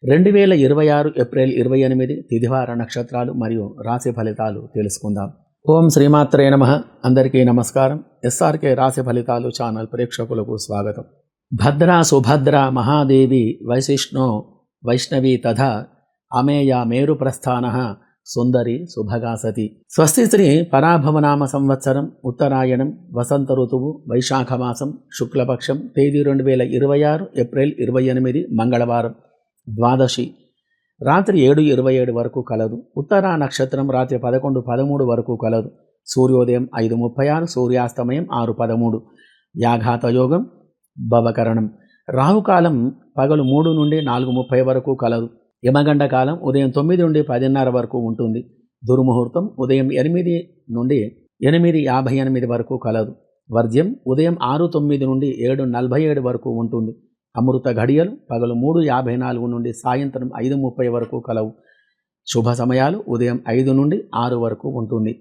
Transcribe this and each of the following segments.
2026 April 28 తిథివార నక్షత్రాలు మరియు రాశి ఫలితాలు తెలుసుకుందాం. ఓం శ్రీమాత్రే నమః. అందరికీ నమస్కారం. ఎస్ఆర్కే రాశి ఫలితాలు ఛానల్ ప్రేక్షకులకు స్వాగతం. భద్రా సుభద్ర మహాదేవి వైశిష్ణో వైష్ణవి తథా అమేయ మేరు ప్రస్థాన సుందరి సుభగాసతి. స్వస్తి శ్రీ పరాభవనామ సంవత్సరం ఉత్తరాయణం వసంత ఋతువు వైశాఖమాసం శుక్లపక్షం తేదీ 2026 ఏప్రిల్ 28 మంగళవారం ద్వాదశి రాత్రి 7:27 వరకు కలదు. ఉత్తరా నక్షత్రం రాత్రి 11:13 వరకు కలదు. సూర్యోదయం 5:36, సూర్యాస్తమయం 6:13. వ్యాఘాత యోగం భవకరణం. రాహుకాలం పగలు 3 నుండి 4:30 వరకు కలదు. యమగండ కాలం ఉదయం 9 నుండి 10:30 వరకు ఉంటుంది. దుర్ముహూర్తం ఉదయం 8 నుండి 8:58 వరకు కలదు. వర్జ్యం ఉదయం 6:09 నుండి 7:47 వరకు ఉంటుంది. అమృత ఘడియలు పగలు 3:54 నుండి సాయంత్రం 5:30 వరకు కలవు. శుభ సమయాలు ఉదయం 5 నుండి 6 వరకు ఉంటుంది.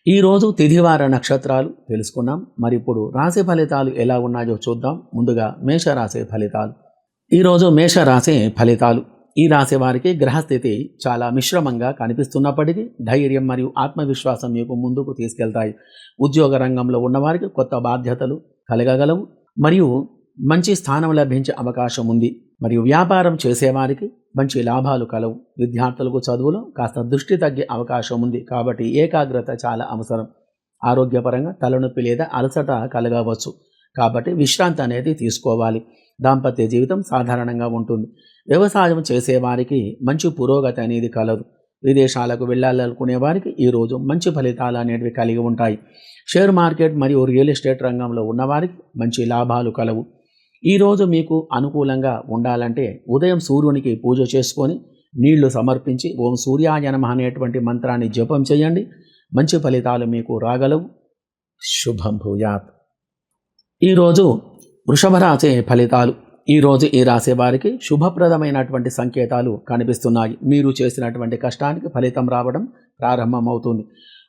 ఈరోజు తిథివార నక్షత్రాలు తెలుసుకున్నాం. మరి ఇప్పుడు రాశి ఫలితాలు ఎలా ఉన్నాయో చూద్దాం. ముందుగా మేషరాశి ఫలితాలు. ఈరోజు మేషరాశి ఫలితాలు. ఈ రాశి వారికి గ్రహస్థితి చాలా మిశ్రమంగా కనిపిస్తున్నప్పటికీ ధైర్యం మరియు ఆత్మవిశ్వాసం మీకు ముందుకు తీసుకెళ్తాయి. ఉద్యోగ రంగంలో ఉన్నవారికి కొత్త బాధ్యతలు కలగగలవు మరియు మంచి స్థానం లభించే అవకాశం ఉంది. మరియు వ్యాపారం చేసేవారికి మంచి లాభాలు కలవు. విద్యార్థులకు చదువులో కాస్త దృష్టి తగ్గే అవకాశం ఉంది కాబట్టి ఏకాగ్రత చాలా అవసరం. ఆరోగ్యపరంగా తలనొప్పి లేదా అలసట కలగవచ్చు కాబట్టి విశ్రాంతి అనేది తీసుకోవాలి. దాంపత్య జీవితం సాధారణంగా ఉంటుంది. వ్యవసాయం చేసేవారికి మంచి పురోగతి అనేది కలదు. విదేశాలకు వెళ్ళాలనుకునే వారికి ఈరోజు మంచి ఫలితాలు అనేవి కలిగి ఉంటాయి. షేర్ మార్కెట్ మరియు రియల్ ఎస్టేట్ రంగంలో ఉన్నవారికి మంచి లాభాలు కలవు. ఈరోజు మీకు అనుకూలంగా ఉండాలంటే ఉదయం సూర్యునికి పూజ చేసుకొని నీళ్లు సమర్పించి ఓం సూర్యాయ నమః అనేటువంటి మంత్రాన్ని జపం చేయండి. మంచి ఫలితాలు మీకు రాగలవు. శుభం భూయాత్. ఈరోజు వృషభ రాశి ఫలితాలు. ఈరోజు ఈ రాశి వారికి శుభప్రదమైనటువంటి సంకేతాలు కనిపిస్తున్నాయి. మీరు చేసినటువంటి కష్టానికి ఫలితం రావడం ప్రారంభమవుతుంది.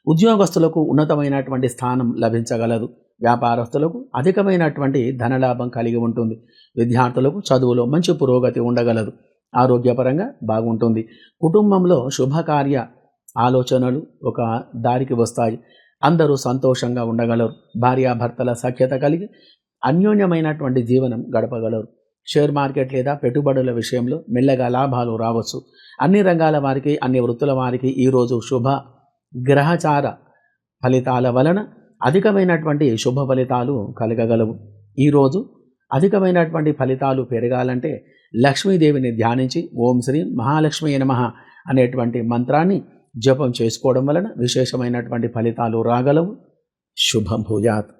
ఉద్యోగస్తులకు ఉన్నతమైనటువంటి స్థానం లభించగలదు. వ్యాపారస్తులకు అధికమైనటువంటి ధనలాభం కలిగి ఉంటుంది. విద్యార్థులకు చదువులో మంచి పురోగతి ఉండగలదు. ఆరోగ్యపరంగా బాగుంటుంది. కుటుంబంలో శుభకార్య ఆలోచనలు ఒక దారికి వస్తాయి. అందరూ సంతోషంగా ఉండగలరు. భార్యాభర్తల సఖ్యత కలిగి అన్యోన్యమైనటువంటి జీవనం గడపగలరు. షేర్ మార్కెట్ లేదా పెట్టుబడుల విషయంలో మెల్లగా లాభాలు రావచ్చు. అన్ని రంగాల వారికి అన్ని వృత్తుల వారికి ఈరోజు శుభ గ్రహచార ఫలితాల వలన అధికమైనటువంటి శుభ ఫలితాలు కలగగలవు. ఈరోజు అధికమైనటువంటి ఫలితాలు పెరగాలంటే లక్ష్మీదేవిని ధ్యానించి ఓం శ్రీ మహాలక్ష్మీ నమః అనేటువంటి మంత్రాన్ని జపం చేసుకోవడం వలన విశేషమైనటువంటి ఫలితాలు రాగలవు. శుభం భూయాత్.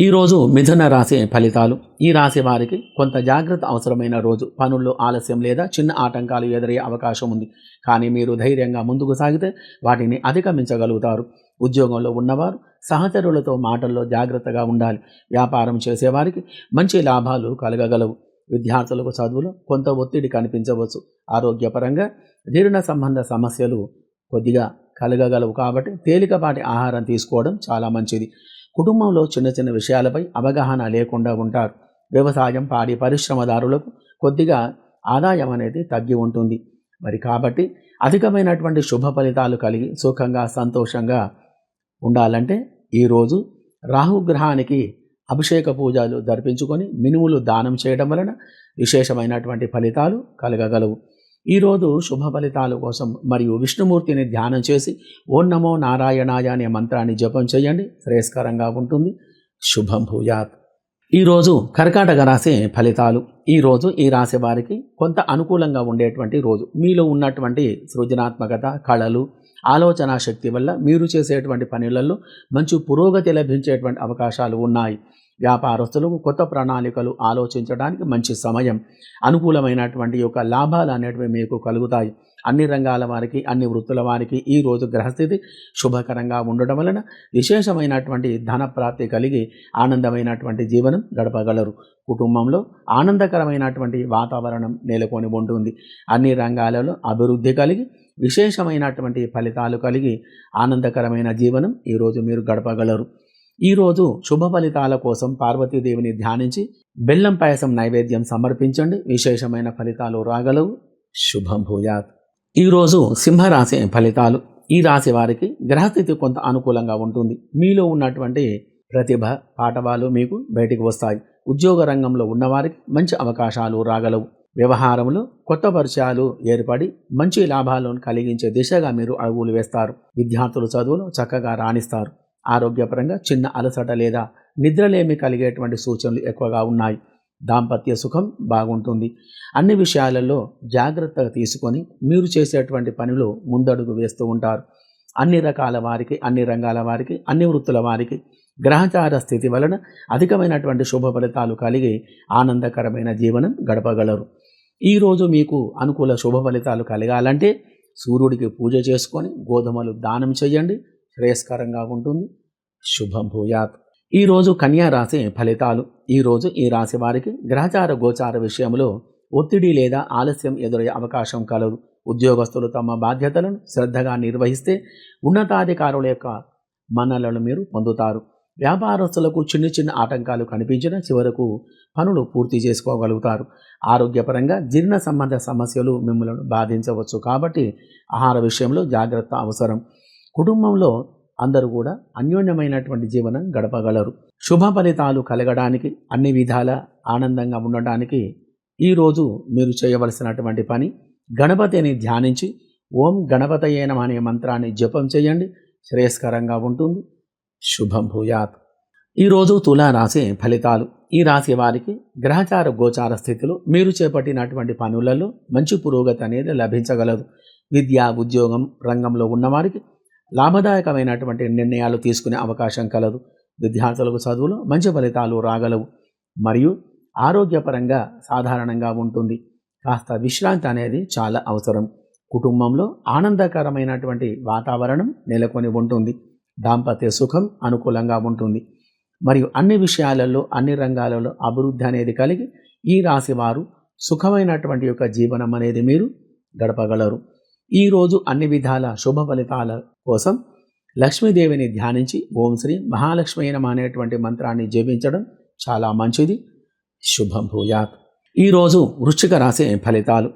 ఈరోజు మిథున రాశి ఫలితాలు. ఈ రాశి వారికి కొంత జాగ్రత్త అవసరమైన రోజు. పనుల్లో ఆలస్యం లేదా చిన్న ఆటంకాలు ఎదురయ్యే అవకాశం ఉంది. కానీ మీరు ధైర్యంగా ముందుకు సాగితే వాటిని అధిగమించగలుగుతారు. ఉద్యోగంలో ఉన్నవారు సహచరులతో మాటల్లో జాగ్రత్తగా ఉండాలి. వ్యాపారం చేసేవారికి మంచి లాభాలు కలగగలవు. విద్యార్థులకు చదువులో కొంత ఒత్తిడి కనిపించవచ్చు. ఆరోగ్యపరంగా జీర్ణ సంబంధ సమస్యలు కొద్దిగా కలగగలవు కాబట్టి తేలికపాటి ఆహారం తీసుకోవడం చాలా మంచిది. కుటుంబంలో చిన్న చిన్న విషయాలపై అవగాహన లేకుండా ఉంటారు. వ్యవసాయం పాడి పరిశ్రమదారులకు కొద్దిగా ఆదాయం అనేది తగ్గి ఉంటుంది. మరి కాబట్టి అధికమైనటువంటి శుభ ఫలితాలు కలిగి సుఖంగా సంతోషంగా ఉండాలంటే ఈరోజు రాహుగ్రహానికి అభిషేక పూజలు జరిపించుకొని మినుములు దానం చేయడం వలన విశేషమైనటువంటి ఫలితాలు కలగగలవు. ఈరోజు శుభ ఫలితాల కోసం మరియు విష్ణుమూర్తిని ధ్యానం చేసి ఓం నమో నారాయణాయ అనే మంత్రాన్ని జపం చేయండి. శ్రేయస్కరంగా ఉంటుంది. శుభం భూయాత్. ఈరోజు కర్కాటక రాశి ఫలితాలు. ఈరోజు ఈ రాశి వారికి కొంత అనుకూలంగా ఉండేటువంటి రోజు. మీలో ఉన్నటువంటి సృజనాత్మకత, కళలు, ఆలోచన శక్తి వల్ల మీరు చేసేటువంటి పనులలో మంచి పురోగతి లభించేటువంటి అవకాశాలు ఉన్నాయి. వ్యాపారస్తులకు కొత్త ప్రణాళికలు ఆలోచించడానికి మంచి సమయం. అనుకూలమైనటువంటి యొక్క లాభాలు అనేటివి మీకు కలుగుతాయి. అన్ని రంగాల వారికి అన్ని వృత్తుల వారికి ఈరోజు గ్రహస్థితి శుభకరంగా ఉండడం వలన విశేషమైనటువంటి ధన ప్రాప్తి కలిగి ఆనందమైనటువంటి జీవనం గడపగలరు. కుటుంబంలో ఆనందకరమైనటువంటి వాతావరణం నెలకొని ఉంటుంది. అన్ని రంగాలలో అభివృద్ధి కలిగి విశేషమైనటువంటి ఫలితాలు కలిగి ఆనందకరమైన జీవనం ఈరోజు మీరు గడపగలరు. ఈరోజు శుభ ఫలితాల కోసం పార్వతీదేవిని ధ్యానించి బెల్లం పాయసం నైవేద్యం సమర్పించండి. విశేషమైన ఫలితాలు రాగలవు. శుభం భూయాత్. ఈరోజు సింహరాశి ఫలితాలు. ఈ రాశి వారికి గ్రహస్థితి కొంత అనుకూలంగా ఉంటుంది. మీలో ఉన్నటువంటి ప్రతిభ పాఠవాలు మీకు బయటికి వస్తాయి. ఉద్యోగ రంగంలో ఉన్నవారికి మంచి అవకాశాలు రాగలవు. వ్యవహారంలో కొత్త పరిచయాలు ఏర్పడి మంచి లాభాలను కలిగించే దిశగా మీరు అడుగులు వేస్తారు. విద్యార్థులు చదువులు చక్కగా రాణిస్తారు. ఆరోగ్యపరంగా చిన్న అలసట లేదా నిద్రలేమి కలిగేటువంటి సూచనలు ఎక్కువగా ఉన్నాయి. దాంపత్య సుఖం బాగుంటుంది. అన్ని విషయాలలో జాగ్రత్తగా తీసుకొని మీరు చేసేటువంటి పనిలో ముందడుగు వేస్తూ ఉంటారు. అన్ని రకాల వారికి, అన్ని రంగాల వారికి, అన్ని వృత్తుల వారికి గ్రహచార స్థితి వలన అధికమైనటువంటి శుభ ఫలితాలు కలిగి ఆనందకరమైన జీవనం గడపగలరు. ఈరోజు మీకు అనుకూల శుభ ఫలితాలు కలగాలంటే సూర్యుడికి పూజ చేసుకొని గోధుమలు దానం చేయండి, శ్రేయస్కరంగా ఉంటుంది. శుభం భూయాత్. ఈరోజు కన్యా రాశి ఫలితాలు. ఈరోజు ఈ రాశి వారికి గ్రహచార గోచార విషయంలో ఒత్తిడి లేదా ఆలస్యం ఎదురయ్యే అవకాశం కలదు. ఉద్యోగస్తులు తమ బాధ్యతలను శ్రద్ధగా నిర్వహిస్తే ఉన్నతాధికారుల యొక్క మన్ననలను మీరు పొందుతారు. వ్యాపారస్తులకు చిన్న చిన్న ఆటంకాలు కనిపించిన చివరకు పనులు పూర్తి చేసుకోగలుగుతారు. ఆరోగ్యపరంగా జీర్ణ సంబంధ సమస్యలు మిమ్మల్ని బాధించవచ్చు. కాబట్టి ఆహార విషయంలో జాగ్రత్త అవసరం. కుటుంబంలో అందరూ కూడా అన్యోన్యమైనటువంటి జీవనం గడపగలరు. శుభ ఫలితాలు కలగడానికి, అన్ని విధాల ఆనందంగా ఉండడానికి ఈరోజు మీరు చేయవలసినటువంటి పని, గణపతిని ధ్యానించి ఓం గణపతయే నమః అనే మంత్రాన్ని జపం చేయండి, శ్రేయస్కరంగా ఉంటుంది. శుభం భూయాత్. ఈరోజు తులారాశి ఫలితాలు. ఈ రాశి వారికి గ్రహచార గోచార స్థితిలో మీరు చేపట్టినటువంటి పనులలో మంచి పురోగతి అనేది లభించగలదు. విద్య, ఉద్యోగం రంగంలో ఉన్నవారికి లాభదాయకమైనటువంటి నిర్ణయాలు తీసుకునే అవకాశం కలదు. విద్యార్థులకు చదువులో మంచి ఫలితాలు రాగలవు. మరియు ఆరోగ్యపరంగా సాధారణంగా ఉంటుంది. కాస్త విశ్రాంతి అనేది చాలా అవసరం. కుటుంబంలో ఆనందకరమైనటువంటి వాతావరణం నెలకొని ఉంటుంది. దాంపత్య సుఖం అనుకూలంగా ఉంటుంది. మరియు అన్ని విషయాలలో, అన్ని రంగాలలో అభివృద్ధి అనేది కలిగి ఈ రాశి వారు సుఖమైనటువంటి యొక్క జీవనం అనేది మీరు గడపగలరు. ఈరోజు అన్ని విధాల శుభ ఫలితాల కోసం లక్ష్మీదేవిని ధ్యానించి ఓం శ్రీ మహాలక్ష్మీ నమః అనేటువంటి మంత్రాన్ని జపించడం చాలా మంచిది. శుభం భూయాత్. ఈరోజు వృశ్చిక రాశి ఫలితాలు.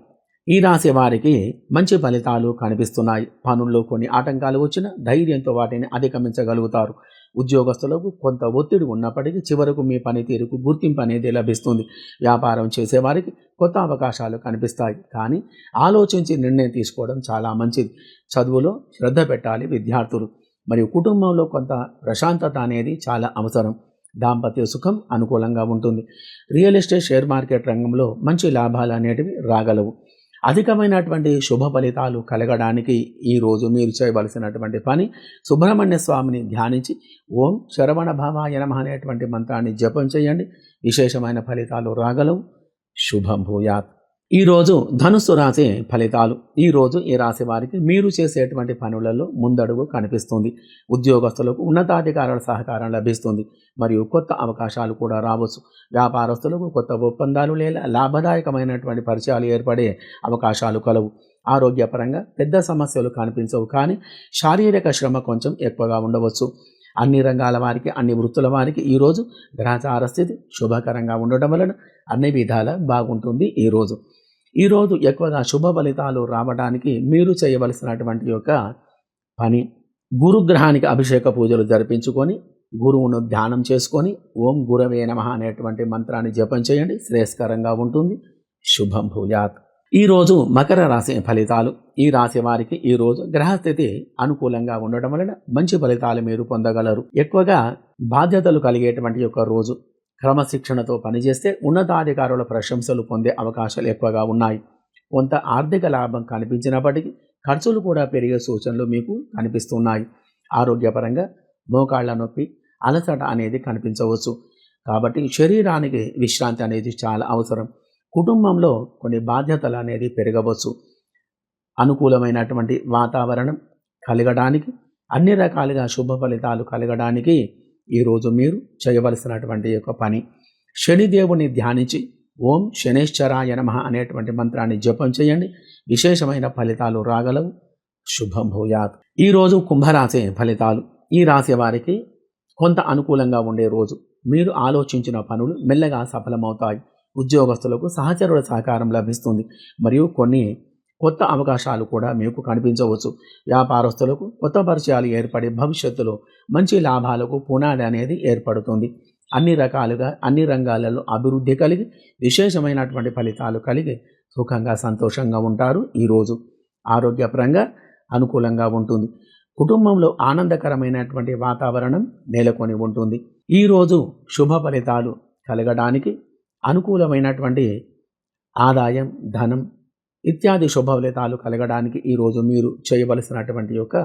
ఈ రాశి వారికి మంచి ఫలితాలు కనిపిస్తున్నాయి. పనుల్లో కొన్ని ఆటంకాలు వచ్చినా ధైర్యంతో వాటిని అధిగమించగలుగుతారు. ఉద్యోగస్తులకు కొంత ఒత్తిడి ఉన్నప్పటికీ చివరకు మీ పనితీరుకు గుర్తింపు అనేది లభిస్తుంది. వ్యాపారం చేసేవారికి కొత్త అవకాశాలు కనిపిస్తాయి. కానీ ఆలోచించి నిర్ణయం తీసుకోవడం చాలా మంచిది. చదువులో శ్రద్ధ పెట్టాలి విద్యార్థులు. మరియు కుటుంబంలో కొంత ప్రశాంతత అనేది చాలా అవసరం. దాంపత్య సుఖం అనుకూలంగా ఉంటుంది. రియల్ ఎస్టేట్, షేర్ మార్కెట్ రంగంలో మంచి లాభాలు అనేటివి రాగలవు. అధికమైనటువంటి శుభ ఫలితాలు కలగడానికి ఈరోజు మీరు చేయవలసినటువంటి పని, సుబ్రహ్మణ్య స్వామిని ధ్యానించి ఓం శరవణ భావాయ నమః అనేటువంటి మంత్రాన్ని జపం చేయండి. విశేషమైన ఫలితాలు రాగలవు. శుభం భూయాత్. ఈరోజు ధనుస్సు రాశి ఫలితాలు. ఈరోజు ఈ రాశి వారికి మీరు చేసేటువంటి పనులలో ముందడుగు కనిపిస్తుంది. ఉద్యోగస్తులకు ఉన్నతాధికారుల సహకారం లభిస్తుంది. మరియు కొత్త అవకాశాలు కూడా రావచ్చు. వ్యాపారస్తులకు కొత్త ఒప్పందాలు లేదా లాభదాయకమైనటువంటి పరిచయాలు ఏర్పడే అవకాశాలు కలవు. ఆరోగ్యపరంగా పెద్ద సమస్యలు కనిపించవు. కానీ శారీరక శ్రమ కొంచెం ఎక్కువగా ఉండవచ్చు. అన్ని రంగాల వారికి, అన్ని వృత్తుల వారికి ఈరోజు గ్రహచార స్థితి శుభకరంగా ఉండడం వలన అన్ని విధాల బాగుంటుంది. ఈరోజు ఎక్కువగా శుభ ఫలితాలు రావడానికి మీరు చేయవలసినటువంటి యొక్క పని, గురుగ్రహానికి అభిషేక పూజలు జరిపించుకొని గురువును ధ్యానం చేసుకొని ఓం గురవే నమః అనేటువంటి మంత్రాన్ని జపం చేయండి, శ్రేయస్కరంగా ఉంటుంది. శుభం భూయాత్. ఈరోజు మకర రాశి ఫలితాలు. ఈ రాశి వారికి ఈరోజు గ్రహస్థితి అనుకూలంగా ఉండడం వలన మంచి ఫలితాలు మీరు పొందగలరు. ఎక్కువగా బాధ్యతలు కలిగేటువంటి యొక్క రోజు. క్రమశిక్షణతో పనిచేస్తే ఉన్నతాధికారుల ప్రశంసలు పొందే అవకాశాలు ఎక్కువగా ఉన్నాయి. కొంత ఆర్థిక లాభం కనిపించినప్పటికీ ఖర్చులు కూడా పెరిగే సూచనలు మీకు కనిపిస్తున్నాయి. ఆరోగ్యపరంగా మోకాళ్ల నొప్పి, అలసట అనేది కనిపించవచ్చు. కాబట్టి శరీరానికి విశ్రాంతి అనేది చాలా అవసరం. కుటుంబంలో కొన్ని బాధ్యతలు అనేది పెరగవచ్చు. అనుకూలమైనటువంటి వాతావరణం కలగడానికి, అన్ని రకాలుగా శుభ ఫలితాలు కలగడానికి ఈరోజు మీరు చేయవలసినటువంటి యొక్క పని, శనిదేవుని ధ్యానించి ఓం శనేశ్వరాయ నమః అనేటువంటి మంత్రాన్ని జపం చేయండి. విశేషమైన ఫలితాలు రాగలవు. శుభం భూయాత్. ఈరోజు కుంభరాశి ఫలితాలు. ఈ రాశి వారికి కొంత అనుకూలంగా ఉండే రోజు. మీరు ఆలోచించిన పనులు మెల్లగా సఫలమవుతాయి. ఉద్యోగస్తులకు సహచరుల సహకారం లభిస్తుంది మరియు కొన్ని కొత్త అవకాశాలు కూడా మీకు కనిపించవచ్చు. వ్యాపారస్తులకు కొత్త పరిచయాలు ఏర్పడి భవిష్యత్తులో మంచి లాభాలకు పునాది అనేది ఏర్పడుతుంది. అన్ని రకాలుగా అన్ని రంగాలలో అభివృద్ధి కలిగి విశేషమైనటువంటి ఫలితాలు కలిగి సుఖంగా సంతోషంగా ఉంటారు. ఈరోజు ఆరోగ్యపరంగా అనుకూలంగా ఉంటుంది. కుటుంబంలో ఆనందకరమైనటువంటి వాతావరణం నెలకొని ఉంటుంది. ఈరోజు శుభ ఫలితాలు కలగడానికి అనుకూలమైనటువంటి ఆదాయం, ధనం ఇత్యాది శుభ ఫలితాలు కలగడానికి ఈరోజు మీరు చేయవలసినటువంటి యొక్క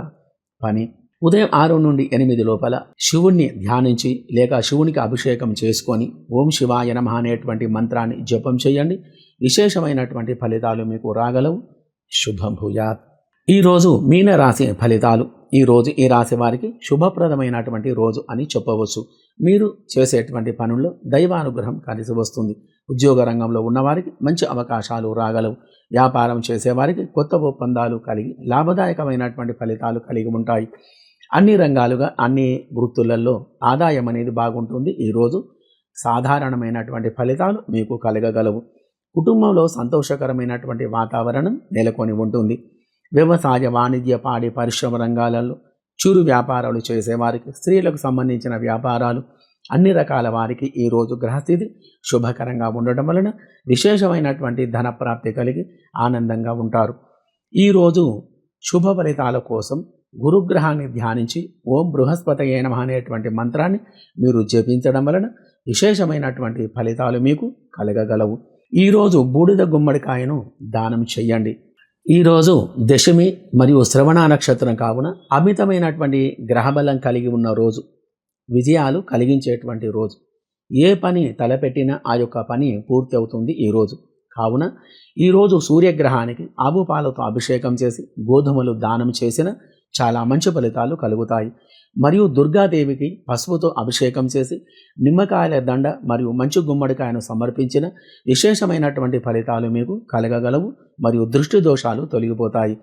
పని, ఉదయం 6 నుండి 8 లోపల శివుణ్ణి ధ్యానించి లేక శివునికి అభిషేకం చేసుకొని ఓం శివాయ నమః అనేటువంటి మంత్రాన్ని జపం చేయండి. విశేషమైనటువంటి ఫలితాలు మీకు రాగలవు. శుభం భూయాత్. ఈరోజు మీన రాశి ఫలితాలు. ఈరోజు ఈ రాశి వారికి శుభప్రదమైనటువంటి రోజు అని చెప్పవచ్చు. మీరు చేసేటువంటి పనుల్లో దైవానుగ్రహం కలిసి వస్తుంది. ఉద్యోగ రంగంలో ఉన్నవారికి మంచి అవకాశాలు రాగలవు. వ్యాపారం చేసేవారికి కొత్త ఒప్పందాలు కలిగి లాభదాయకమైనటువంటి ఫలితాలు కలిగి ఉంటాయి. అన్ని రంగాలుగా అన్ని వృత్తులలో ఆదాయం అనేది బాగుంటుంది. ఈరోజు సాధారణమైనటువంటి ఫలితాలు మీకు కలగగలవు. కుటుంబంలో సంతోషకరమైనటువంటి వాతావరణం నెలకొని ఉంటుంది. వ్యవసాయ, వాణిజ్య, పాడి పరిశ్రమ రంగాలలో చిరు వ్యాపారాలు చేసేవారికి, స్త్రీలకు సంబంధించిన వ్యాపారాలు, అన్ని రకాల వారికి ఈరోజు గ్రహస్థితి శుభకరంగా ఉండటం వలన విశేషమైనటువంటి ధన ప్రాప్తి కలిగి ఆనందంగా ఉంటారు. ఈరోజు శుభ ఫలితాల కోసం గురుగ్రహాన్ని ధ్యానించి ఓం బృహస్పతయే నమః అనేటువంటి మంత్రాన్ని మీరు జపించడం వలన విశేషమైనటువంటి ఫలితాలు మీకు కలగగలవు. ఈరోజు బూడిద గుమ్మడికాయను దానం చెయ్యండి. ఈరోజు దశమి మరియు శ్రవణ నక్షత్రం కావున అమితమైనటువంటి గ్రహబలం కలిగి ఉన్న రోజు, విజయాలు కలిగించేటువంటి రోజు. ఏ పని తలపెట్టినా ఆ యొక్క పని పూర్తి అవుతుంది ఈరోజు. కావున ఈరోజు సూర్యగ్రహానికి ఆవు పాలతో అభిషేకం చేసి గోధుమలు దానం చేసిన చాలా మంచి ఫలితాలు కలుగుతాయి. మరియు దుర్గాదేవికి పసుపుతో అభిషేకం చేసి నిమ్మకాయల దండ మరియు మంచి గుమ్మడికాయను సమర్పించిన విశేషమైనటువంటి ఫలితాలు మీకు కలగగలవు. మరియు దృష్టి దోషాలు తొలగిపోతాయి.